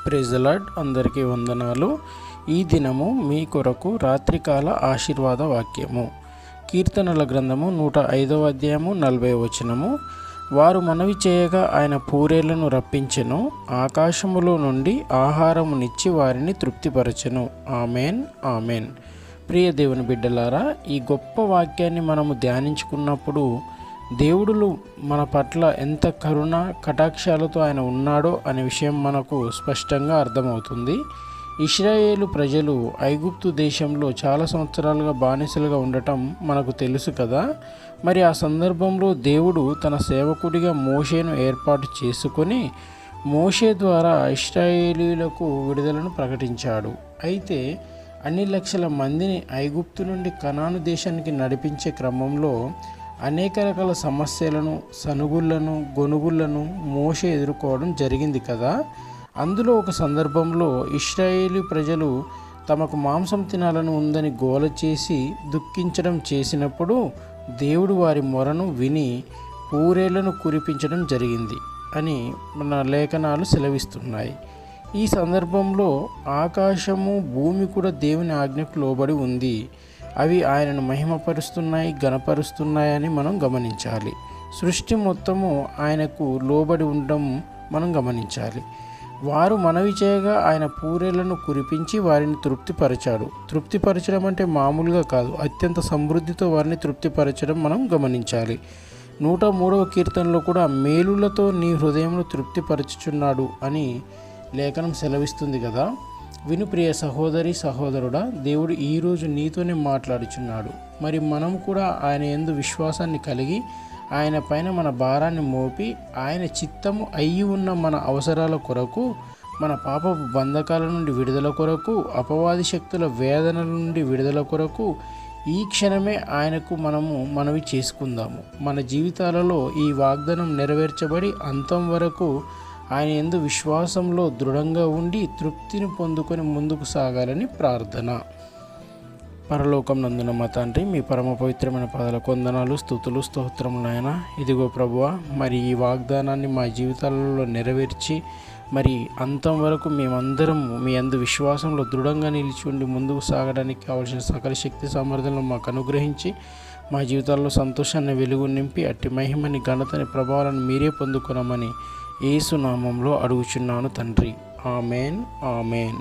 Praise the lord. అందరికీ వందనాలు. ఈ దినము మీ కొరకు రాత్రికాల ఆశీర్వాద వాక్యము. కీర్తనల గ్రంథము 105వ అధ్యాయము 40వ వచనము. వారు మనవి చేయగా ఆయన పూరేళ్లను రప్పించెను, ఆకాశములో నుండి ఆహారమునిచ్చి వారిని తృప్తిపరచెను. Amen, amen. ప్రియ దేవుని బిడ్డలారా, ఈ గొప్ప వాక్యాన్ని మనము ధ్యానించుకున్నప్పుడు దేవుడు మన పట్ల ఎంత కరుణ కటాక్షాలతో ఆయన ఉన్నాడో అనే విషయం మనకు స్పష్టంగా అర్థమవుతుంది. ఇశ్రాయేలు ప్రజలు ఐగుప్తు దేశంలో చాలా సంవత్సరాలుగా బానిసలుగా ఉండటం మనకు తెలుసు కదా. మరి ఆ సందర్భంలో దేవుడు తన సేవకుడిగా మోషేను ఏర్పాటు చేసుకొని మోషే ద్వారా ఇశ్రాయేలీయులకు విడుదలను ప్రకటించాడు. అయితే అన్ని లక్షల మందిని ఐగుప్తు నుండి కనాను దేశానికి నడిపించే క్రమంలో అనేక రకాల సమస్యలను, సనుగుళ్లను, గొనుగుళ్లను మోషే ఎదుర్కోవడం జరిగింది కదా. అందులో ఒక సందర్భంలో ఇశ్రాయేలీ ప్రజలు తమకు మాంసం తినాలని ఉందని గోల చేసి దుఃఖించడం చేసినప్పుడు దేవుడు వారి మొరను విని పూరేళ్లను కురిపించడం జరిగింది అని మన లేఖనాలు సెలవిస్తున్నాయి. ఈ సందర్భంలో ఆకాశము, భూమి కూడా దేవుని ఆజ్ఞకు లోబడి ఉంది. అవి ఆయనను మహిమపరుస్తున్నాయి, ఘనపరుస్తున్నాయని మనం గమనించాలి. సృష్టి మొత్తము ఆయనకు లోబడి ఉండడం మనం గమనించాలి. వారు మనవి చేయగా ఆయన పూరేళ్లను కురిపించి వారిని తృప్తిపరచాడు. తృప్తిపరచడం అంటే మామూలుగా కాదు, అత్యంత సమృద్ధితో వారిని తృప్తిపరచడం మనం గమనించాలి. 103వ కీర్తనలో కూడా మేలులతో నీ హృదయంలో తృప్తిపరచుచున్నాడు అని లేఖనం సెలవిస్తుంది కదా. విను ప్రియ సహోదరి, సహోదరుడా, దేవుడు ఈరోజు నీతోనే మాట్లాడుచున్నాడు. మరి మనం కూడా ఆయన యందు విశ్వాసాన్ని కలిగి ఆయన పైన మన భారాన్ని మోపి ఆయన చిత్తము అయ్యి ఉన్న మన అవసరాల కొరకు, మన పాపపు బంధకాల నుండి విడుదల కొరకు, అపవాది శక్తుల వేదనల నుండి విడుదల కొరకు ఈ క్షణమే ఆయనకు మనవి చేసుకుందాము. మన జీవితాలలో ఈ వాగ్దానం నెరవేర్చబడి అంతం వరకు ఆయన యందు విశ్వాసంలో దృఢంగా ఉండి తృప్తిని పొందుకొని ముందుకు సాగాలని ప్రార్థన. పరలోకం నందున మా తండ్రి, మీ పరమ పవిత్రమైన పాదాలకు వందనాలు, స్తుతులు, స్తోత్రములు నాయన. ఇదిగో ప్రభువా, మరి ఈ వాగ్దానాన్ని మా జీవితాలలో నెరవేర్చి మరి అంతం వరకు మేమందరం మీ యందు విశ్వాసంలో దృఢంగా నిలిచి ఉండి ముందుకు సాగడానికి కావలసిన సకల శక్తి సామర్థ్యాలను మాకు అనుగ్రహించి మా జీవితాల్లో సంతోషాన్ని, వెలుగు నింపి అట్టి మహిమని, ఘనతని, ప్రభావాలను మీరే పొందుకున్నామని యేసు నామంలో అడుగుచున్నాను తండ్రి. Amen, amen.